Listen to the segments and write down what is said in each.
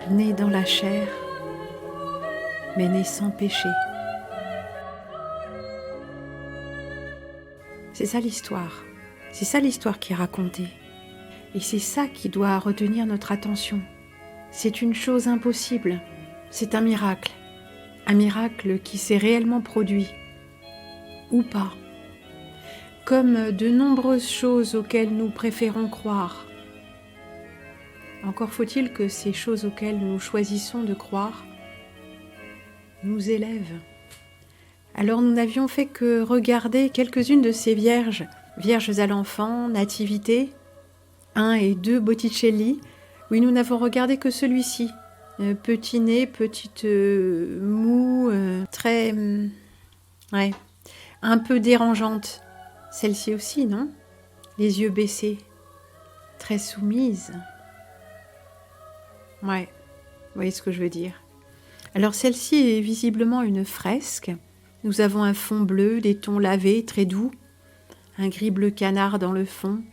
né dans la chair, mais né sans péché. C'est ça l'histoire. C'est ça l'histoire qui est racontée. Et c'est ça qui doit retenir notre attention. C'est une chose impossible. C'est un miracle. Un miracle qui s'est réellement produit. Ou pas. Comme de nombreuses choses auxquelles nous préférons croire. Encore faut-il que ces choses auxquelles nous choisissons de croire nous élèvent. Alors nous n'avions fait que regarder quelques-unes de ces vierges, vierges à l'enfant, nativité, 1 et 2 Botticelli. Oui, nous n'avons regardé que celui-ci. Petit nez, petite moue, très... ouais, un peu dérangeante. Celle-ci aussi, non? Les yeux baissés, très soumise. Ouais, vous voyez ce que je veux dire. Alors celle-ci est visiblement une fresque. Nous avons un fond bleu, des tons lavés, très doux, un gris bleu canard dans le fond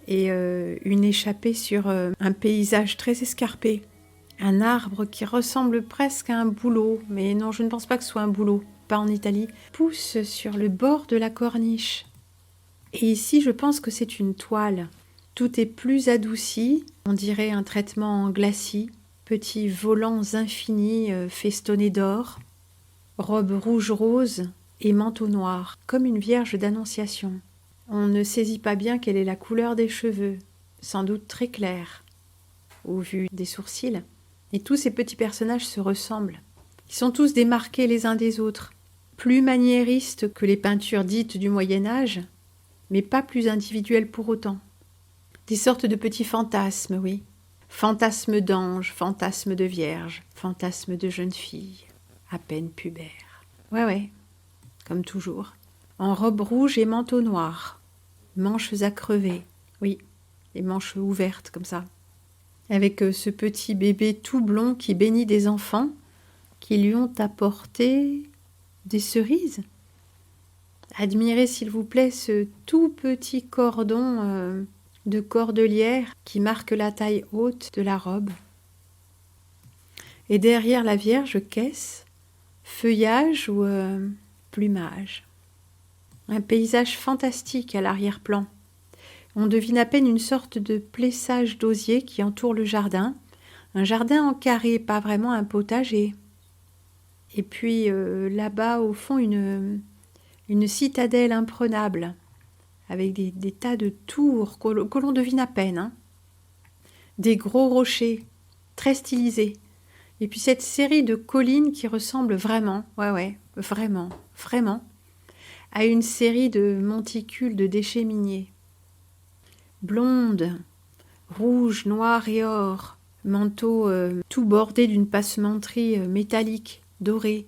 et une échappée sur un paysage très escarpé. Un arbre qui ressemble presque à un bouleau, mais non, je ne pense pas que ce soit un bouleau, pas en Italie, pousse sur le bord de la corniche. Et ici, je pense que c'est une toile. Tout est plus adouci, on dirait un traitement en glacis, petits volants infinis festonnés d'or, robe rouge-rose et manteau noir, comme une vierge d'annonciation. On ne saisit pas bien quelle est la couleur des cheveux, sans doute très claire, au vu des sourcils. Et tous ces petits personnages se ressemblent. Ils sont tous démarqués les uns des autres, plus maniéristes que les peintures dites du Moyen-Âge, mais pas plus individuels pour autant. Des sortes de petits fantasmes, oui. Fantasmes d'anges, fantasmes de vierges, fantasmes de jeunes filles, à peine pubères. Ouais, comme toujours. En robe rouge et manteau noir, manches à crever, oui, les manches ouvertes comme ça. Avec ce petit bébé tout blond qui bénit des enfants qui lui ont apporté des cerises. Admirez s'il vous plaît ce tout petit cordon de cordelière qui marque la taille haute de la robe. Et derrière la Vierge, qu'est-ce? Feuillage ou plumage? Un paysage fantastique à l'arrière-plan. On devine à peine une sorte de plessage d'osier qui entoure le jardin. Un jardin en carré, pas vraiment un potager. Et puis là-bas, au fond, une citadelle imprenable, avec des tas de tours que l'on devine à peine. Hein. Des gros rochers, très stylisés. Et puis cette série de collines qui ressemblent vraiment, vraiment, à une série de monticules de déchets miniers. Blonde, rouge, noir et or, manteau tout bordé d'une passementerie métallique, dorée,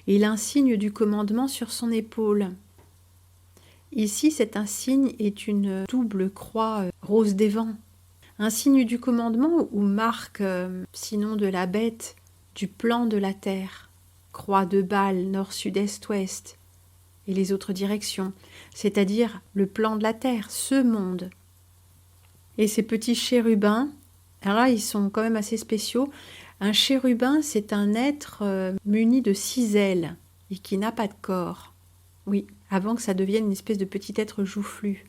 et l'insigne du commandement sur son épaule. Ici, cet insigne est une double croix rose des vents, un signe du commandement ou marque, sinon de la bête, du plan de la terre, croix de Bâle, nord, sud, est, ouest, et les autres directions, c'est-à-dire le plan de la terre, ce monde. Et ces petits chérubins, alors là, ils sont quand même assez spéciaux. Un chérubin, c'est un être muni de 6 ailes et qui n'a pas de corps. Oui, avant que ça devienne une espèce de petit être joufflu.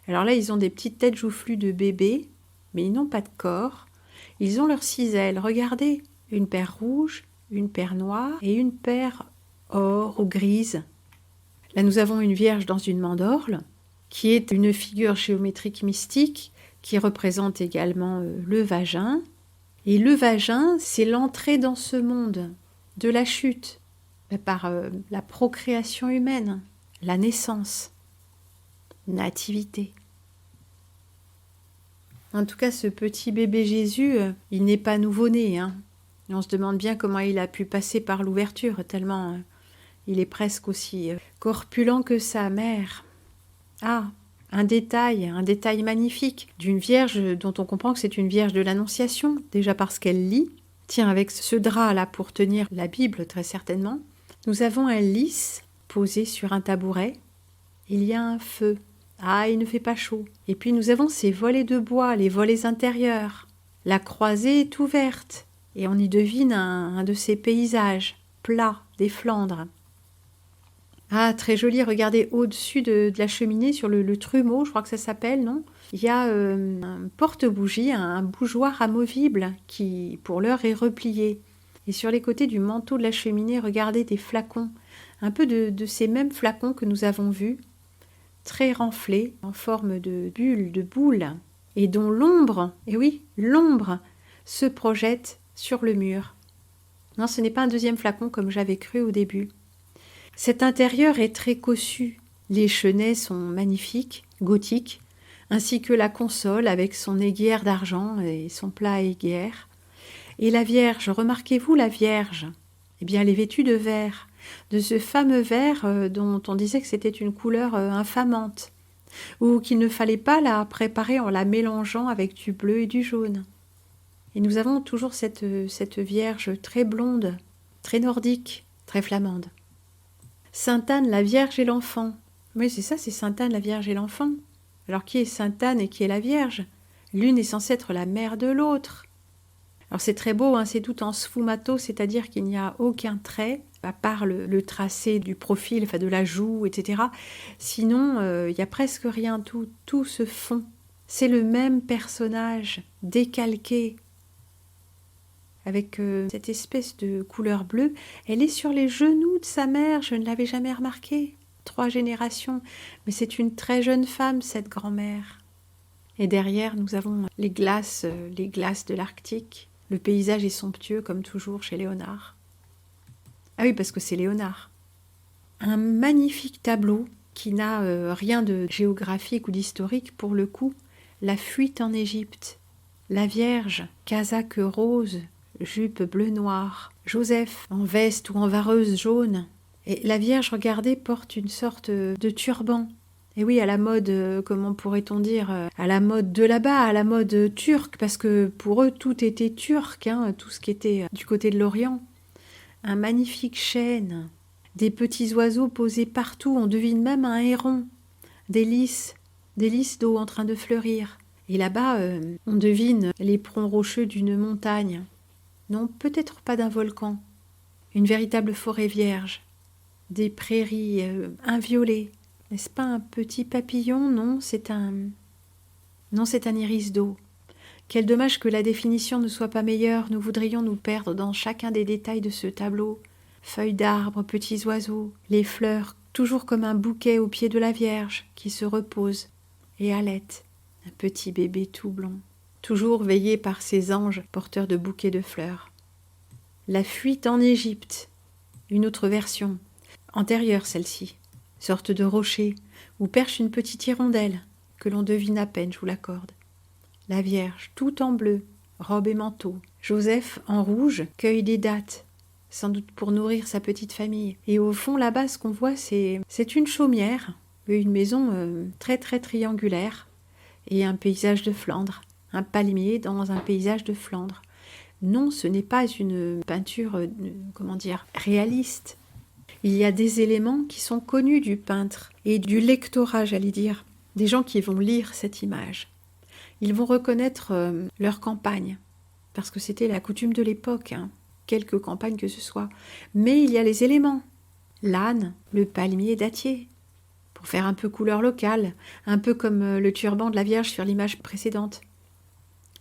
Alors là, ils ont des petites têtes joufflues de bébés, mais ils n'ont pas de corps. Ils ont leurs 6 ailes. Regardez, une paire rouge, une paire noire et une paire or ou grise. Là, nous avons une vierge dans une mandorle, qui est une figure géométrique mystique, qui représente également le vagin. Et le vagin, c'est l'entrée dans ce monde de la chute, par la procréation humaine, la naissance, nativité. En tout cas, ce petit bébé Jésus, il n'est pas nouveau-né. Hein. On se demande bien comment il a pu passer par l'ouverture, tellement il est presque aussi corpulent que sa mère. Ah, un détail magnifique d'une vierge dont on comprend que c'est une vierge de l'Annonciation, déjà parce qu'elle lit. Tiens, avec ce drap-là pour tenir la Bible, très certainement. Nous avons un lys posé sur un tabouret. Il y a un feu. Ah, il ne fait pas chaud. Et puis nous avons ces volets de bois, les volets intérieurs. La croisée est ouverte. Et on y devine un de ces paysages plats des Flandres. Ah, très joli, regardez au-dessus de la cheminée, sur le trumeau, je crois que ça s'appelle, non? Il y a un porte-bougie, un bougeoir amovible qui, pour l'heure, est replié. Et sur les côtés du manteau de la cheminée, regardez des flacons, un peu de ces mêmes flacons que nous avons vus, très renflés, en forme de bulle, de boule, et dont l'ombre, et oui, l'ombre, se projette sur le mur. Non, ce n'est pas un deuxième flacon comme j'avais cru au début. Cet intérieur est très cossu. Les chenets sont magnifiques, gothiques, ainsi que la console avec son aiguière d'argent et son plat à aiguière. Et la Vierge, remarquez-vous la Vierge? Eh bien, elle est vêtue de vert, de ce fameux vert dont on disait que c'était une couleur infamante, ou qu'il ne fallait pas la préparer en la mélangeant avec du bleu et du jaune. Et nous avons toujours cette Vierge très blonde, très nordique, très flamande. Sainte Anne, la Vierge et l'enfant. Oui, c'est ça, c'est Sainte Anne, la Vierge et l'enfant. Alors qui est Sainte Anne et qui est la Vierge? L'une est censée être la mère de l'autre. Alors c'est très beau, hein, c'est tout en sfumato, c'est-à-dire qu'il n'y a aucun trait, à part le tracé du profil, enfin de la joue, etc. Sinon, il n'y a presque rien, tout se fond. C'est le même personnage, décalqué, avec cette espèce de couleur bleue. Elle est sur les genoux de sa mère, je ne l'avais jamais remarqué. 3 générations, mais c'est une très jeune femme, cette grand-mère. Et derrière, nous avons les glaces de l'Arctique. Le paysage est somptueux, comme toujours, chez Léonard. Ah oui, parce que c'est Léonard. Un magnifique tableau qui n'a rien de géographique ou d'historique pour le coup. La fuite en Égypte. La Vierge, casaque rose, jupe bleu-noir. Joseph, en veste ou en vareuse jaune. Et la Vierge, regardez, porte une sorte de turban. Et oui, à la mode, comment pourrait-on dire, à la mode de là-bas, à la mode turque, parce que pour eux, tout était turc, hein, tout ce qui était du côté de l'Orient. Un magnifique chêne, des petits oiseaux posés partout, on devine même un héron, des lys d'eau en train de fleurir. Et là-bas, on devine l'éperon rocheux d'une montagne. Non, peut-être pas d'un volcan. Une véritable forêt vierge. Des prairies inviolées. N'est-ce pas un petit papillon? Non, c'est un iris d'eau. Quel dommage que la définition ne soit pas meilleure. Nous voudrions nous perdre dans chacun des détails de ce tableau. Feuilles d'arbres, petits oiseaux, les fleurs, toujours comme un bouquet au pied de la Vierge qui se repose et allaite. Un petit bébé tout blond, toujours veillé par ces anges porteurs de bouquets de fleurs. La fuite en Égypte. Une autre version. Antérieure celle-ci, sorte de rocher, où perche une petite hirondelle, que l'on devine à peine, je vous l'accorde. La Vierge, tout en bleu, robe et manteau. Joseph, en rouge, cueille des dattes, sans doute pour nourrir sa petite famille. Et au fond, là-bas, ce qu'on voit, c'est une chaumière, une maison très très triangulaire, et un paysage de Flandre, un palmier dans un paysage de Flandre. Non, ce n'est pas une peinture, réaliste. Il y a des éléments qui sont connus du peintre et du lectorat, j'allais dire, des gens qui vont lire cette image. Ils vont reconnaître leur campagne, parce que c'était la coutume de l'époque, hein, quelque campagne que ce soit. Mais il y a les éléments, l'âne, le palmier dattier, pour faire un peu couleur locale, un peu comme le turban de la Vierge sur l'image précédente.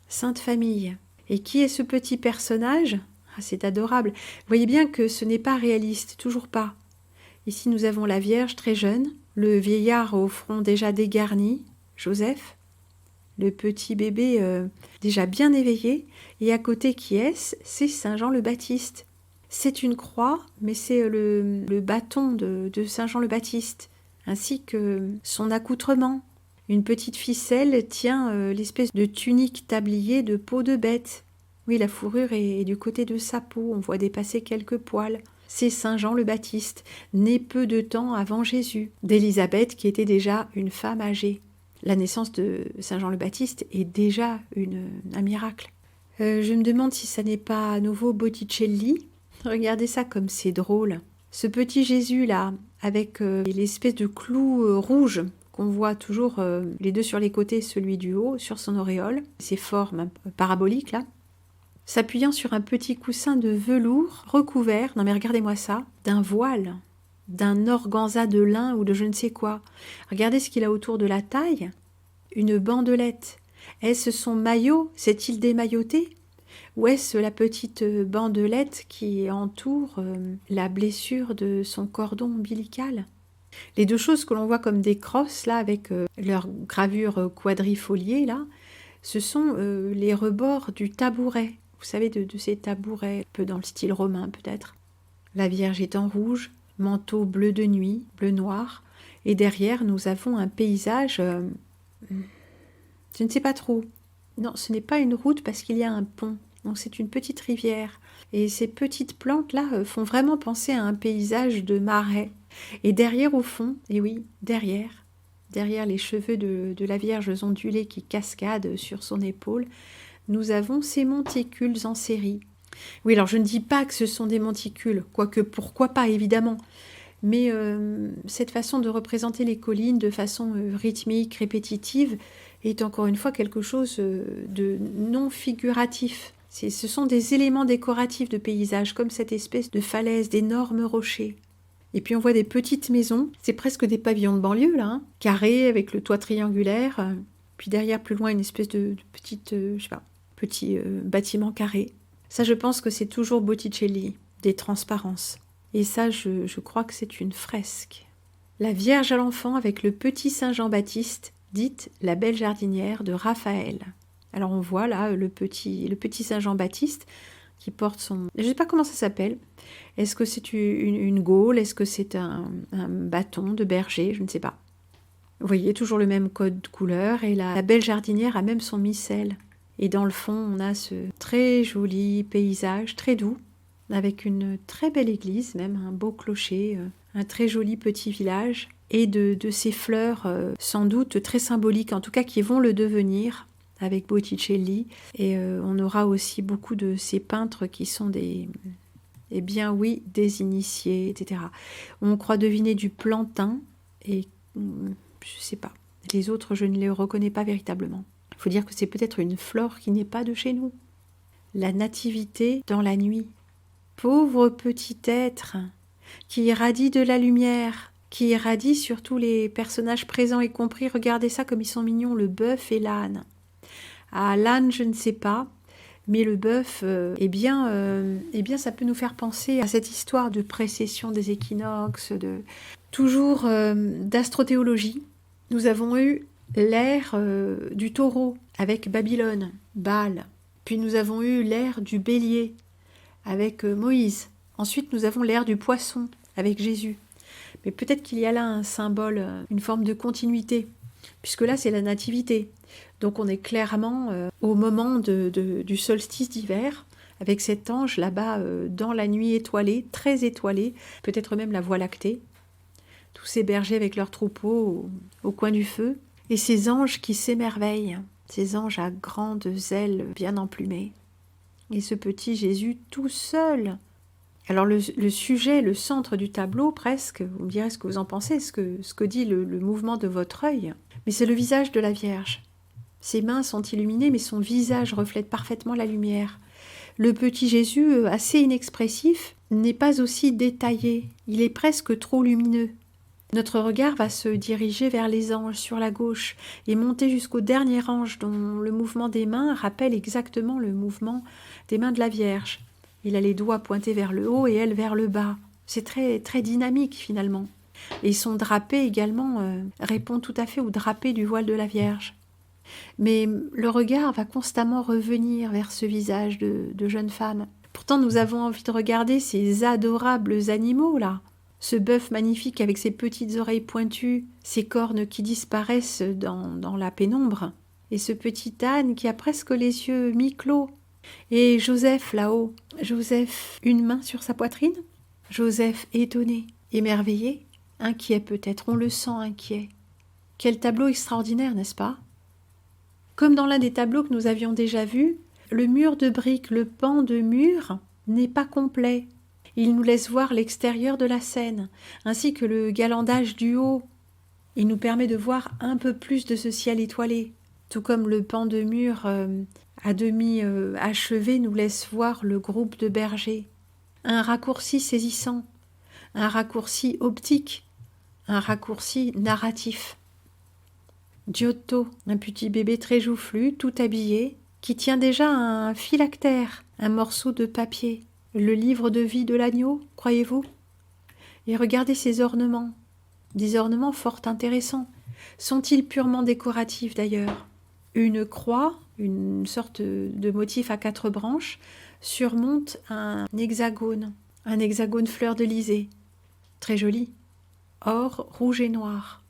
Sainte Famille. Et qui est ce petit personnage ? Ah, c'est adorable. Vous voyez bien que ce n'est pas réaliste, toujours pas. Ici, nous avons la Vierge très jeune, le vieillard au front déjà dégarni, Joseph, le petit bébé déjà bien éveillé, et à côté qui est-ce ? C'est Saint Jean le Baptiste. C'est une croix, mais c'est le bâton de Saint Jean le Baptiste, ainsi que son accoutrement. Une petite ficelle tient l'espèce de tunique tablier de peau de bête. Oui, la fourrure est du côté de sa peau, on voit dépasser quelques poils. C'est Saint Jean le Baptiste, né peu de temps avant Jésus, d'Élisabeth qui était déjà une femme âgée. La naissance de Saint Jean le Baptiste est déjà un miracle. Je me demande si ça n'est pas à nouveau Botticelli. Regardez ça comme c'est drôle. Ce petit Jésus-là, avec l'espèce de clou rouge qu'on voit toujours les deux sur les côtés, celui du haut, sur son auréole, ces formes paraboliques là. s'appuyant sur un petit coussin de velours recouvert, non mais regardez-moi ça, d'un voile, d'un organza de lin ou de je ne sais quoi. Regardez ce qu'il a autour de la taille, une bandelette. Est-ce son maillot? S'est-il démailloté? Ou est-ce la petite bandelette qui entoure la blessure de son cordon ombilical? Les deux choses que l'on voit comme des crosses, là, avec leur gravure quadrifoliée, là, ce sont les rebords du tabouret. Vous savez, de ces tabourets, un peu dans le style romain peut-être. La Vierge est en rouge, manteau bleu de nuit, bleu-noir, et derrière nous avons un paysage, je ne sais pas trop. Non, ce n'est pas une route parce qu'il y a un pont, donc c'est une petite rivière. Et ces petites plantes-là font vraiment penser à un paysage de marais. Et derrière au fond, et oui, derrière les cheveux de la Vierge ondulés qui cascadent sur son épaule, nous avons ces monticules en série. Oui, alors je ne dis pas que ce sont des monticules, quoique pourquoi pas, évidemment. Mais cette façon de représenter les collines de façon rythmique, répétitive, est encore une fois quelque chose de non figuratif. Ce sont des éléments décoratifs de paysage, comme cette espèce de falaise, d'énormes rochers. Et puis on voit des petites maisons, c'est presque des pavillons de banlieue là, hein, carrés avec le toit triangulaire, puis derrière plus loin une espèce de petite, je sais pas, petit bâtiment carré. Ça je pense que c'est toujours Botticelli, des transparences. Et ça je crois que c'est une fresque. La Vierge à l'enfant avec le petit Saint Jean-Baptiste, dite la belle jardinière de Raphaël. Alors on voit là le petit Saint Jean-Baptiste qui porte son... Je ne sais pas comment ça s'appelle. Est-ce que c'est une gaule? Est-ce que c'est un bâton de berger? Je ne sais pas. Vous voyez, toujours le même code de couleur. Et la belle jardinière a même son missel. Et dans le fond, on a ce très joli paysage, très doux, avec une très belle église, même un beau clocher, un très joli petit village, et de ces fleurs sans doute très symboliques, en tout cas qui vont le devenir, avec Botticelli, et on aura aussi beaucoup de ces peintres qui sont des initiés, etc. On croit deviner du plantain, et je sais pas, les autres je ne les reconnais pas véritablement. Il faut dire que c'est peut-être une flore qui n'est pas de chez nous. La nativité dans la nuit. Pauvre petit être qui irradie de la lumière, qui irradie sur tous les personnages présents et compris. Regardez ça comme ils sont mignons, le bœuf et l'âne. Ah, l'âne, je ne sais pas, mais le bœuf, eh bien, ça peut nous faire penser à cette histoire de précession des équinoxes, toujours d'astrothéologie. Nous avons eu l'ère du taureau avec Babylone, Baal. Puis nous avons eu l'ère du bélier avec Moïse. Ensuite, nous avons l'ère du poisson avec Jésus. Mais peut-être qu'il y a là un symbole, une forme de continuité, puisque là, c'est la nativité. Donc on est clairement au moment du solstice d'hiver, avec cet ange là-bas dans la nuit étoilée, très étoilée, peut-être même la Voie lactée. Tous ces bergers avec leurs troupeaux au coin du feu, et ces anges qui s'émerveillent, ces anges à grandes ailes bien emplumées. Et ce petit Jésus tout seul. Alors le sujet, le centre du tableau presque, vous me direz ce que vous en pensez, ce que dit le mouvement de votre œil, mais c'est le visage de la Vierge. Ses mains sont illuminées, mais son visage reflète parfaitement la lumière. Le petit Jésus, assez inexpressif, n'est pas aussi détaillé, il est presque trop lumineux. Notre regard va se diriger vers les anges sur la gauche et monter jusqu'au dernier ange dont le mouvement des mains rappelle exactement le mouvement des mains de la Vierge. Il a les doigts pointés vers le haut et elle vers le bas. C'est très, très dynamique finalement. Et son drapé également répond tout à fait au drapé du voile de la Vierge. Mais le regard va constamment revenir vers ce visage de jeune femme. Pourtant, nous avons envie de regarder ces adorables animaux-là. Ce bœuf magnifique avec ses petites oreilles pointues, ses cornes qui disparaissent dans la pénombre, et ce petit âne qui a presque les yeux mi-clos. Et Joseph là-haut, Joseph, une main sur sa poitrine, Joseph étonné, émerveillé, inquiet peut-être, on le sent inquiet. Quel tableau extraordinaire, n'est-ce pas ? Comme dans l'un des tableaux que nous avions déjà vus, le mur de briques, le pan de mur n'est pas complet. Il nous laisse voir l'extérieur de la scène, ainsi que le galandage du haut. Il nous permet de voir un peu plus de ce ciel étoilé, tout comme le pan de mur à demi achevé, nous laisse voir le groupe de bergers. Un raccourci saisissant, un raccourci optique, un raccourci narratif. Giotto, un petit bébé très joufflu, tout habillé, qui tient déjà un phylactère, un morceau de papier. Le livre de vie de l'agneau, croyez-vous? Et regardez ces ornements, des ornements fort intéressants. Sont-ils purement décoratifs d'ailleurs? Une croix, une sorte de motif à 4 branches, surmonte un hexagone fleur-de-lysée. Très joli. Or, rouge et noir.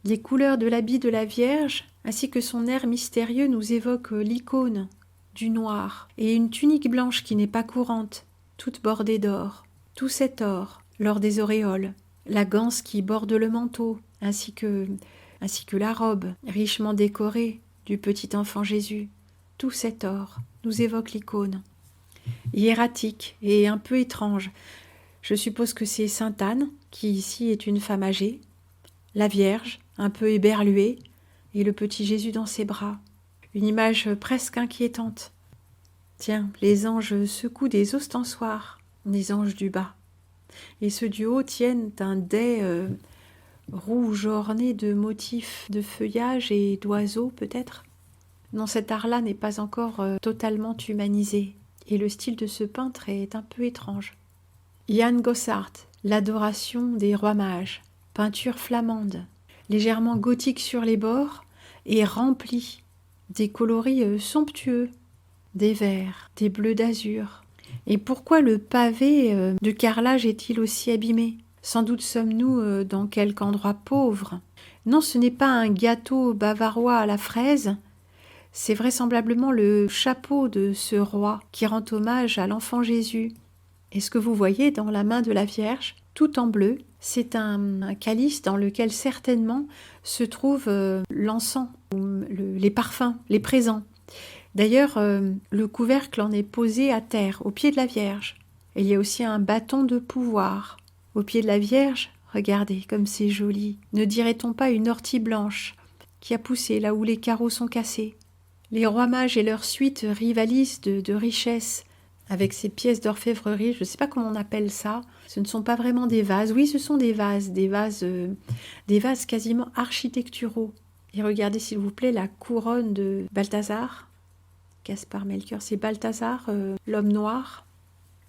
Les couleurs de l'habit de la Vierge, ainsi que son air mystérieux, nous évoquent l'icône du noir, et une tunique blanche qui n'est pas courante, toute bordée d'or. Tout cet or, l'or des auréoles, la ganse qui borde le manteau, ainsi que la robe richement décorée du petit enfant Jésus. Tout cet or nous évoque l'icône. Hiératique et un peu étrange. Je suppose que c'est Sainte Anne, qui ici est une femme âgée, la Vierge, un peu éberluée, et le petit Jésus dans ses bras. Une image presque inquiétante. Tiens, les anges secouent des ostensoirs, les anges du bas. Et ceux du haut tiennent un dais rouge orné de motifs de feuillage et d'oiseaux peut-être. Non, cet art-là n'est pas encore totalement humanisé, et le style de ce peintre est un peu étrange. Jan Gossart, l'adoration des rois mages, peinture flamande, légèrement gothique sur les bords et remplie, des coloris somptueux, des verts, des bleus d'azur. Et pourquoi le pavé de carrelage est-il aussi abîmé? Sans doute sommes-nous dans quelque endroit pauvre. Non, ce n'est pas un gâteau bavarois à la fraise, c'est vraisemblablement le chapeau de ce roi qui rend hommage à l'enfant Jésus. Et ce que vous voyez dans la main de la Vierge, tout en bleu, c'est un calice dans lequel certainement se trouve l'encens, les parfums, les présents. D'ailleurs, le couvercle en est posé à terre, au pied de la Vierge. Et il y a aussi un bâton de pouvoir. Au pied de la Vierge, regardez comme c'est joli. Ne dirait-on pas une ortie blanche qui a poussé là où les carreaux sont cassés? Les rois mages et leur suite rivalisent de richesse avec ces pièces d'orfèvrerie, je ne sais pas comment on appelle ça. Ce ne sont pas vraiment des vases. Oui, ce sont des vases quasiment architecturaux. Et regardez s'il vous plaît la couronne de Balthazar, Gaspard Melchior, c'est Balthazar, l'homme noir.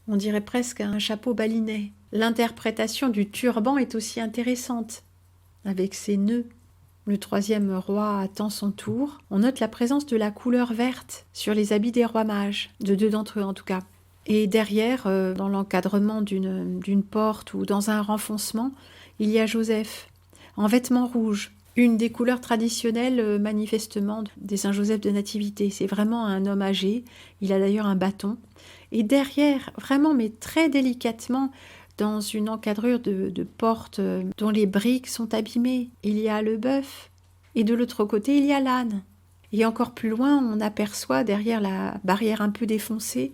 On dirait presque un chapeau balinet. L'interprétation du turban est aussi intéressante, avec ses nœuds. Le troisième roi attend son tour. On note la présence de la couleur verte sur les habits des rois mages, de 2 d'entre eux en tout cas. Et derrière, dans l'encadrement d'une porte ou dans un renfoncement, il y a Joseph, en vêtements rouges. Une des couleurs traditionnelles manifestement des Saint-Joseph de Nativité. C'est vraiment un homme âgé, il a d'ailleurs un bâton. Et derrière, vraiment mais très délicatement, dans une encadrure de porte dont les briques sont abîmées, il y a le bœuf, et de l'autre côté il y a l'âne. Et encore plus loin, on aperçoit derrière la barrière un peu défoncée,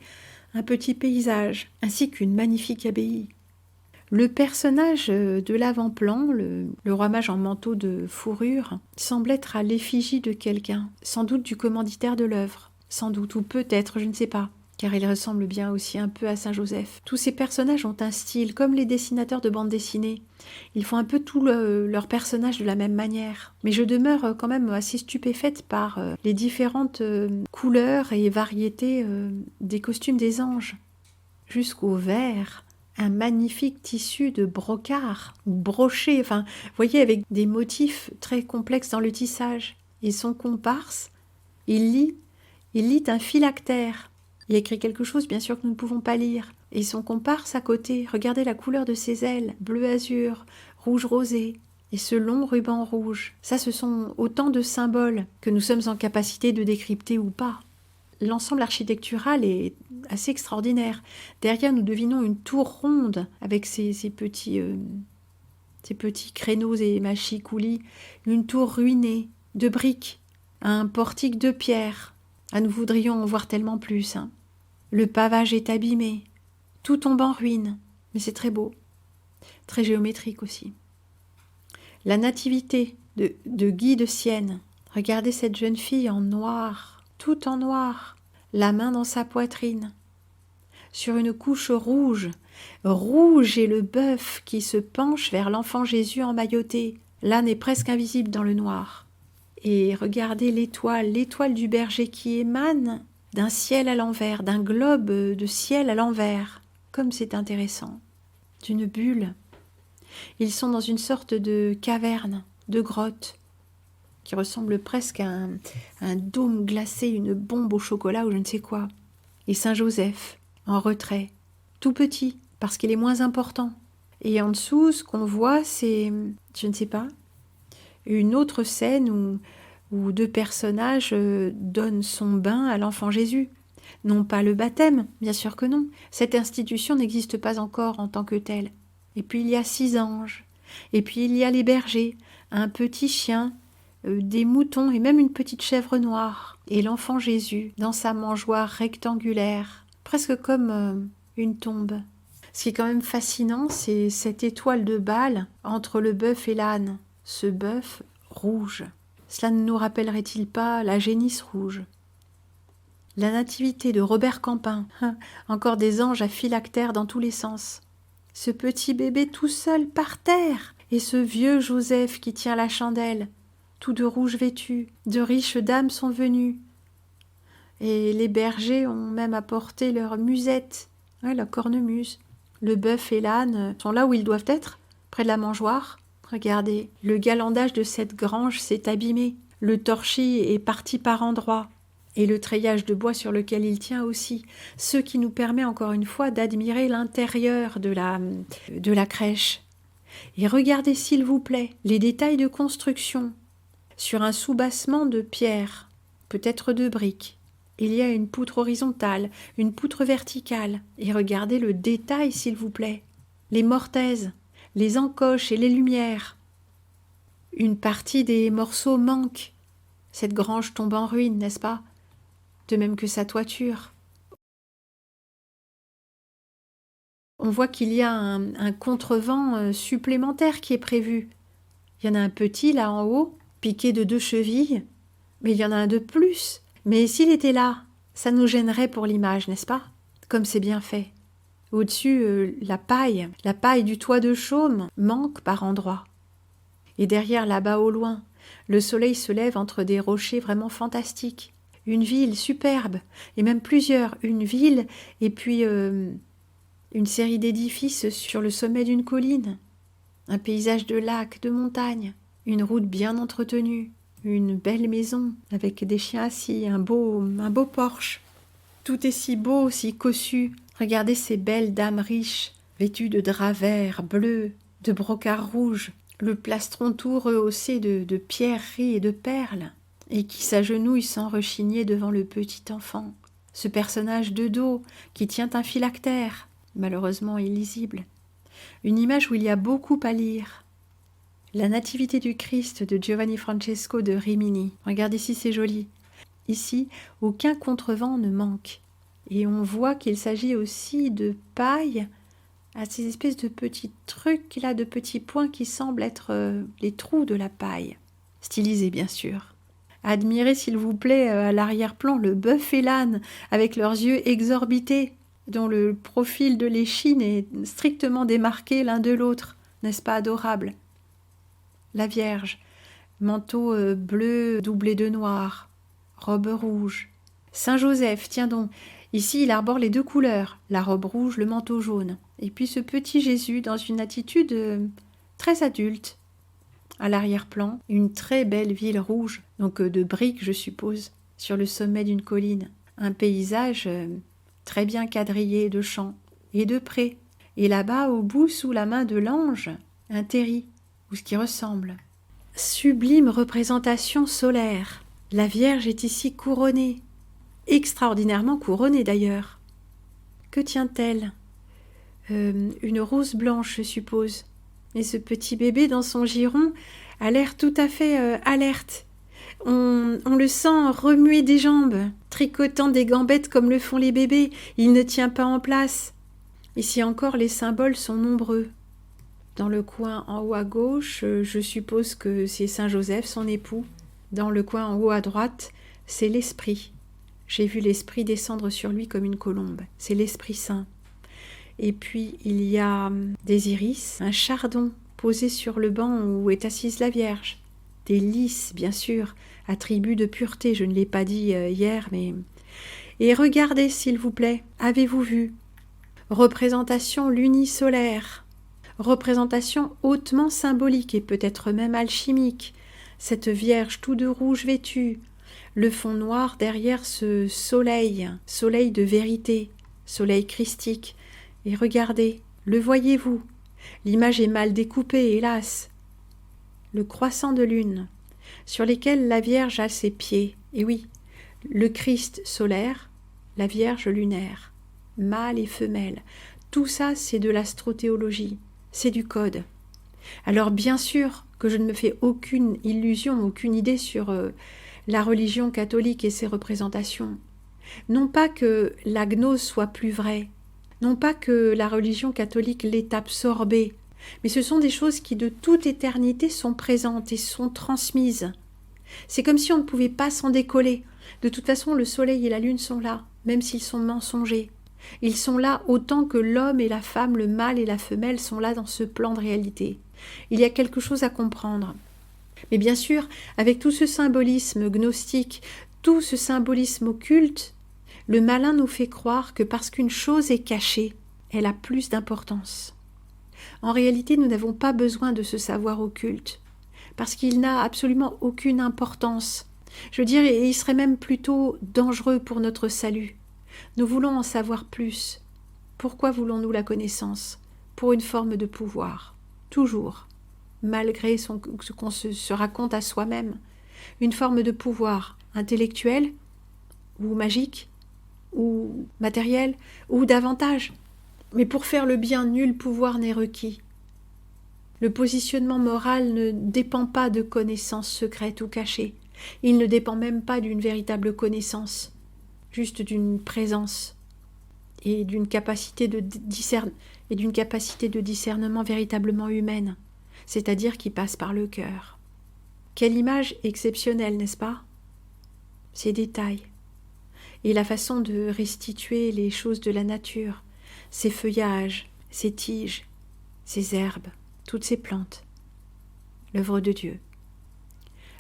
un petit paysage, ainsi qu'une magnifique abbaye. Le personnage de l'avant-plan, le roi mage en manteau de fourrure, semble être à l'effigie de quelqu'un, sans doute du commanditaire de l'œuvre, sans doute, ou peut-être, je ne sais pas, car il ressemble bien aussi un peu à Saint-Joseph. Tous ces personnages ont un style, comme les dessinateurs de bande dessinée. Ils font un peu tous leurs personnages de la même manière. Mais je demeure quand même assez stupéfaite par les différentes couleurs et variétés des costumes des anges. Jusqu'au vert, un magnifique tissu de brocart, ou broché, enfin, vous voyez, avec des motifs très complexes dans le tissage. Et son comparse, il lit un phylactère. Il écrit quelque chose, bien sûr, que nous ne pouvons pas lire. Et son comparse à côté, regardez la couleur de ses ailes, bleu azur, rouge rosé, et ce long ruban rouge. Ça, ce sont autant de symboles que nous sommes en capacité de décrypter ou pas. L'ensemble architectural est assez extraordinaire. Derrière, nous devinons une tour ronde avec ces petits créneaux et machicoulis, une tour ruinée de briques, un portique de pierre. Ah, nous voudrions en voir tellement plus. Hein. Le pavage est abîmé, tout tombe en ruine, mais c'est très beau, très géométrique aussi. La nativité de Guy de Sienne. Regardez cette jeune fille en noir, tout en noir, la main dans sa poitrine. Sur une couche rouge, rouge est le bœuf qui se penche vers l'enfant Jésus emmailloté. L'âne est presque invisible dans le noir. Et regardez l'étoile du berger qui émane d'un ciel à l'envers, d'un globe de ciel à l'envers. Comme c'est intéressant. D'une bulle. Ils sont dans une sorte de caverne, de grotte, qui ressemble presque à un dôme glacé, une bombe au chocolat ou je ne sais quoi. Et Saint Joseph, en retrait, tout petit, parce qu'il est moins important. Et en dessous, ce qu'on voit, c'est, je ne sais pas, une autre scène où deux personnages donnent son bain à l'enfant Jésus. Non pas le baptême, bien sûr que non. Cette institution n'existe pas encore en tant que telle. Et puis il y a 6 anges. Et puis il y a les bergers, un petit chien, des moutons et même une petite chèvre noire. Et l'enfant Jésus dans sa mangeoire rectangulaire, presque comme une tombe. Ce qui est quand même fascinant, c'est cette étoile de Bâle entre le bœuf et l'âne. Ce bœuf rouge. Cela ne nous rappellerait-il pas la génisse rouge? La nativité de Robert Campin, encore des anges à phylactères dans tous les sens. Ce petit bébé tout seul par terre, et ce vieux Joseph qui tient la chandelle, tout de rouge vêtu, de riches dames sont venues. Et les bergers ont même apporté leur musette, la cornemuse. Le bœuf et l'âne sont là où ils doivent être, près de la mangeoire. Regardez, le galandage de cette grange s'est abîmé, le torchis est parti par endroits. Et le treillage de bois sur lequel il tient aussi, ce qui nous permet encore une fois d'admirer l'intérieur de la crèche. Et regardez s'il vous plaît les détails de construction. Sur un soubassement de pierre, peut-être de briques, il y a une poutre horizontale, une poutre verticale. Et regardez le détail s'il vous plaît. Les mortaises, les encoches et les lumières. Une partie des morceaux manque. Cette grange tombe en ruine, n'est-ce pas ? De même que sa toiture. On voit qu'il y a un contrevent supplémentaire qui est prévu. Il y en a un petit là en haut, piqué de 2 chevilles, mais il y en a un de plus. Mais s'il était là, ça nous gênerait pour l'image, n'est-ce pas? Comme c'est bien fait. Au-dessus, la paille du toit de chaume manque par endroits. Et derrière, là-bas au loin, le soleil se lève entre des rochers vraiment fantastiques. Une ville superbe, et même plusieurs, une ville, et puis une série d'édifices sur le sommet d'une colline, un paysage de lacs, de montagnes, une route bien entretenue, une belle maison avec des chiens assis, un beau porche. Tout est si beau, si cossu. Regardez ces belles dames riches, vêtues de drap vert, bleu, de brocart rouge, le plastron tout rehaussé de pierreries et de perles. Et qui s'agenouille sans rechigner devant le petit enfant. Ce personnage de dos qui tient un phylactère, malheureusement illisible. Une image où il y a beaucoup à lire. La Nativité du Christ de Giovanni Francesco de Rimini. Regardez si c'est joli. Ici, aucun contrevent ne manque. Et on voit qu'il s'agit aussi de paille à ces espèces de petits trucs là, de petits points qui semblent être les trous de la paille. Stylisés bien sûr. Admirez s'il vous plaît à l'arrière-plan le bœuf et l'âne avec leurs yeux exorbités, dont le profil de l'échine est strictement démarqué l'un de l'autre. N'est-ce pas adorable? La Vierge, manteau bleu doublé de noir, robe rouge. Saint Joseph, tiens donc, ici il arbore les 2 couleurs, la robe rouge, le manteau jaune. Et puis ce petit Jésus dans une attitude très adulte. À l'arrière-plan, une très belle ville rouge, donc de briques je suppose, sur le sommet d'une colline. Un paysage très bien quadrillé de champs et de prés. Et là-bas, au bout, sous la main de l'ange, un terri, ou ce qui ressemble. Sublime représentation solaire. La Vierge est ici couronnée. Extraordinairement couronnée d'ailleurs. Que tient-elle? Une rose blanche, je suppose. Et ce petit bébé dans son giron a l'air tout à fait alerte. On le sent remuer des jambes, tricotant des gambettes comme le font les bébés. Il ne tient pas en place. Ici encore, les symboles sont nombreux. Dans le coin en haut à gauche, je suppose que c'est Saint Joseph, son époux. Dans le coin en haut à droite, c'est l'esprit. J'ai vu l'Esprit descendre sur lui comme une colombe. C'est l'Esprit Saint. Et puis, il y a des iris, un chardon posé sur le banc où est assise la Vierge. Des lys, bien sûr, attribut de pureté, je ne l'ai pas dit hier, mais... Et regardez, s'il vous plaît, avez-vous vu? Représentation lunisolaire, représentation hautement symbolique et peut-être même alchimique. Cette Vierge tout de rouge vêtue, le fond noir derrière ce soleil, soleil de vérité, soleil christique. Et regardez, le voyez-vous? L'image est mal découpée, hélas. Le croissant de lune, sur lesquels la Vierge a ses pieds. Et oui, le Christ solaire, la Vierge lunaire, mâle et femelle. Tout ça, c'est de l'astrothéologie, c'est du code. Alors bien sûr que je ne me fais aucune illusion, aucune idée sur la religion catholique et ses représentations. Non pas que la gnose soit plus vraie, non pas que la religion catholique l'ait absorbée, mais ce sont des choses qui de toute éternité sont présentes et sont transmises. C'est comme si on ne pouvait pas s'en décoller. De toute façon, le soleil et la lune sont là, même s'ils sont mensongers. Ils sont là autant que l'homme et la femme, le mâle et la femelle sont là dans ce plan de réalité. Il y a quelque chose à comprendre. Mais bien sûr, avec tout ce symbolisme gnostique, tout ce symbolisme occulte, le malin nous fait croire que parce qu'une chose est cachée, elle a plus d'importance. En réalité, nous n'avons pas besoin de ce savoir occulte, parce qu'il n'a absolument aucune importance. Je veux dire, il serait même plutôt dangereux pour notre salut. Nous voulons en savoir plus. Pourquoi voulons-nous la connaissance? Pour une forme de pouvoir, toujours, malgré ce qu'on se raconte à soi-même. Une forme de pouvoir intellectuel ou magique, ou matériel, ou davantage. Mais pour faire le bien, nul pouvoir n'est requis. Le positionnement moral ne dépend pas de connaissances secrètes ou cachées. Il ne dépend même pas d'une véritable connaissance, juste d'une présence et d'une capacité de discernement véritablement humaine, c'est-à-dire qui passe par le cœur. Quelle image exceptionnelle, n'est-ce pas? Ces détails et la façon de restituer les choses de la nature, ces feuillages, ces tiges, ces herbes, toutes ces plantes. L'œuvre de Dieu.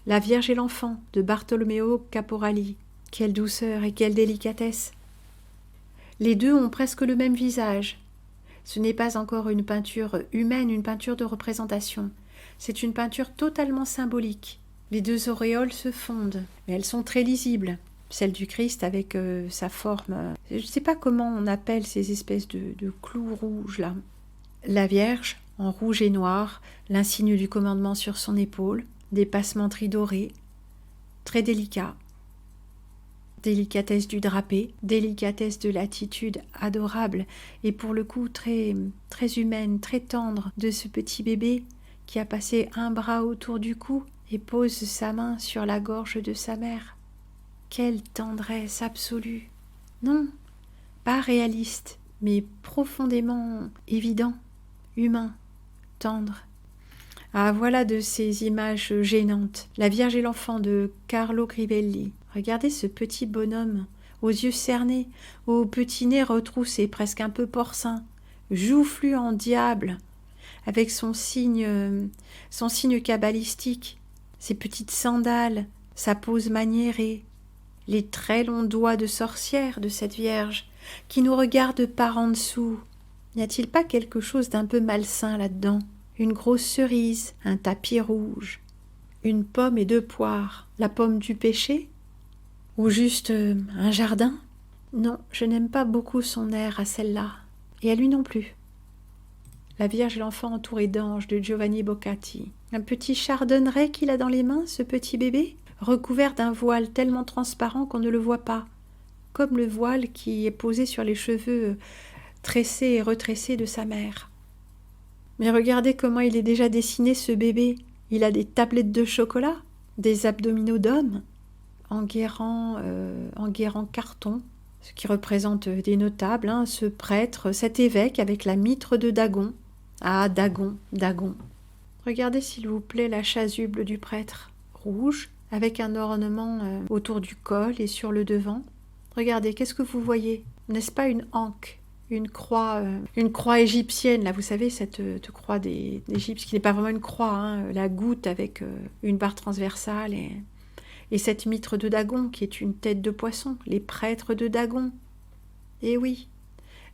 La Vierge et l'Enfant de Bartolomeo Caporali. Quelle douceur et quelle délicatesse! Les deux ont presque le même visage. Ce n'est pas encore une peinture humaine, une peinture de représentation. C'est une peinture totalement symbolique. Les deux auréoles se fondent, mais elles sont très lisibles. Celle du Christ avec sa forme. Je ne sais pas comment on appelle ces espèces de clous rouges là. La Vierge, en rouge et noir, l'insigne du commandement sur son épaule, des passementeries dorées, très délicat. Délicatesse du drapé, délicatesse de l'attitude adorable et pour le coup très, très humaine, très tendre de ce petit bébé qui a passé un bras autour du cou et pose sa main sur la gorge de sa mère. Quelle tendresse absolue! Non, pas réaliste, mais profondément évident, humain, tendre. Ah, voilà de ces images gênantes. La Vierge et l'Enfant de Carlo Crivelli. Regardez ce petit bonhomme, aux yeux cernés, au petit nez retroussé, presque un peu porcin, joufflu en diable, avec son signe cabalistique, ses petites sandales, sa pose maniérée, les très longs doigts de sorcière de cette Vierge, qui nous regarde par en dessous. N'y a-t-il pas quelque chose d'un peu malsain là-dedans? Une grosse cerise, un tapis rouge, une pomme et 2 poires, la pomme du péché? Ou juste un jardin? Non, je n'aime pas beaucoup son air à celle-là, et à lui non plus. La Vierge et l'Enfant entourés d'anges de Giovanni Boccati. Un petit chardonneret qu'il a dans les mains, ce petit bébé, recouvert d'un voile tellement transparent qu'on ne le voit pas, comme le voile qui est posé sur les cheveux tressés et retressés de sa mère. Mais regardez comment il est déjà dessiné, ce bébé. Il a des tablettes de chocolat, des abdominaux d'homme, en guérant carton, ce qui représente des notables, ce prêtre, cet évêque avec la mitre de Dagon. Ah, Dagon, Dagon. Regardez s'il vous plaît la chasuble du prêtre, rouge, avec un ornement autour du col et sur le devant. Regardez, qu'est-ce que vous voyez? N'est-ce pas une anque? Une croix égyptienne, là, vous savez, cette croix d'Égypte, qui n'est pas vraiment une croix, hein, la goutte avec une barre transversale, et cette mitre de Dagon, qui est une tête de poisson, les prêtres de Dagon. Et oui,